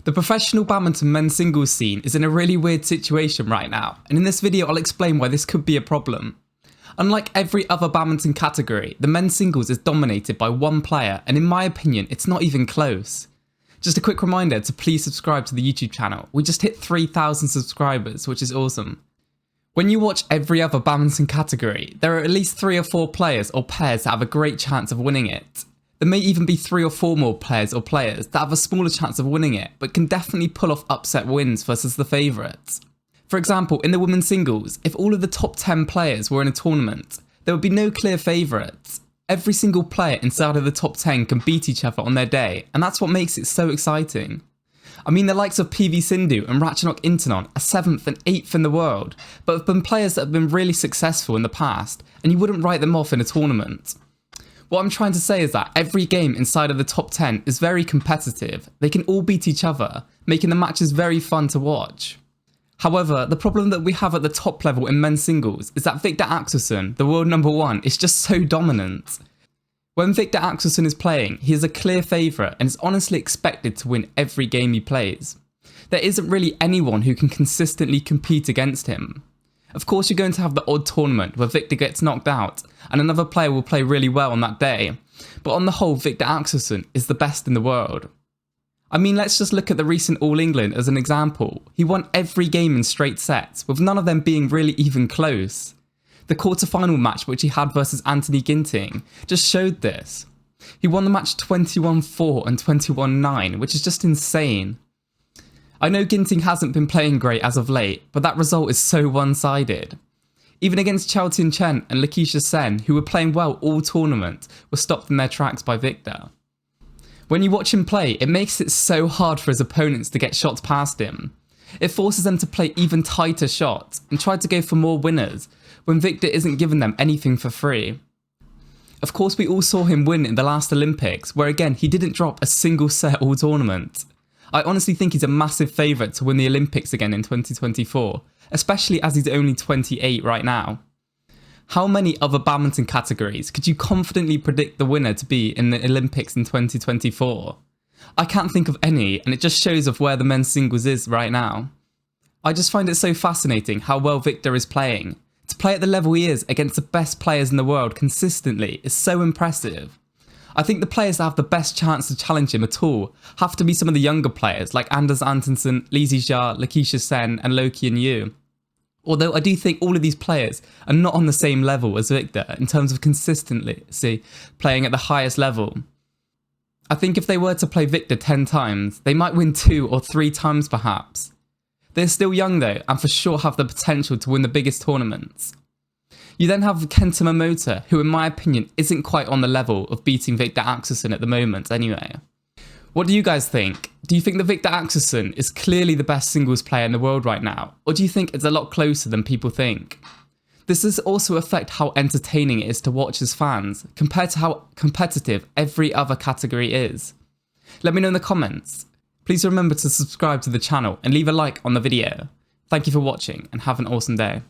The professional badminton men's singles scene is in a really weird situation right now, and in this video I'll explain why this could be a problem. Unlike every other badminton category, the men's singles is dominated by one player, and in my opinion it's not even close. Just a quick reminder to please subscribe to the YouTube channel. We just hit 3,000 subscribers, which is awesome. When you watch every other badminton category, there are at least 3 or 4 players or pairs that have a great chance of winning it. There may even be 3 or 4 more players or players that have a smaller chance of winning it, but can definitely pull off upset wins versus the favourites. For example, in the women's singles, if all of the top 10 players were in a tournament, there would be no clear favourites. Every single player inside of the top 10 can beat each other on their day, and that's what makes it so exciting. I mean, the likes of PV Sindhu and Ratchanok Intanon are 7th and 8th in the world, but have been players that have been really successful in the past, and you wouldn't write them off in a tournament. What I'm trying to say is that every game inside of the top 10 is very competitive. They can all beat each other, making the matches very fun to watch. However, the problem that we have at the top level in men's singles is that Viktor Axelsen, the world number 1, is just so dominant. When Viktor Axelsen is playing, he is a clear favourite and is honestly expected to win every game he plays. There isn't really anyone who can consistently compete against him. Of course, you're going to have the odd tournament where Viktor gets knocked out and another player will play really well on that day, but on the whole, Viktor Axelsen is the best in the world. I mean, let's just look at the recent All England as an example. He won every game in straight sets, with none of them being really even close. The quarter-final match which he had versus Anthony Ginting just showed this. He won the match 21-4 and 21-9, which is just insane. I know Ginting hasn't been playing great as of late, but that result is so one-sided. Even against Chao Tin Chen and Lakeisha Sen, who were playing well all tournament, were stopped in their tracks by Viktor. When you watch him play, it makes it so hard for his opponents to get shots past him. It forces them to play even tighter shots and try to go for more winners, when Viktor isn't giving them anything for free. Of course, we all saw him win in the last Olympics, where again he didn't drop a single set all tournament. I honestly think he's a massive favourite to win the Olympics again in 2024, especially as he's only 28 right now. How many other badminton categories could you confidently predict the winner to be in the Olympics in 2024? I can't think of any, and it just shows of where the men's singles is right now. I just find it so fascinating how well Viktor is playing. To play at the level he is against the best players in the world consistently is so impressive. I think the players that have the best chance to challenge him at all have to be some of the younger players like Anders Antonsen, Lizzie Jia, Lakeisha Sen and Loki and Yu. Although I do think all of these players are not on the same level as Viktor in terms of consistency playing at the highest level. I think if they were to play Viktor 10 times, they might win 2 or 3 times perhaps. They're still young though, and for sure have the potential to win the biggest tournaments. You then have Kenta Momota, who in my opinion isn't quite on the level of beating Viktor Axelsen at the moment anyway. What do you guys think? Do you think that Viktor Axelsen is clearly the best singles player in the world right now, or do you think it's a lot closer than people think? This does also affect how entertaining it is to watch as fans, compared to how competitive every other category is. Let me know in the comments. Please remember to subscribe to the channel and leave a like on the video. Thank you for watching and have an awesome day.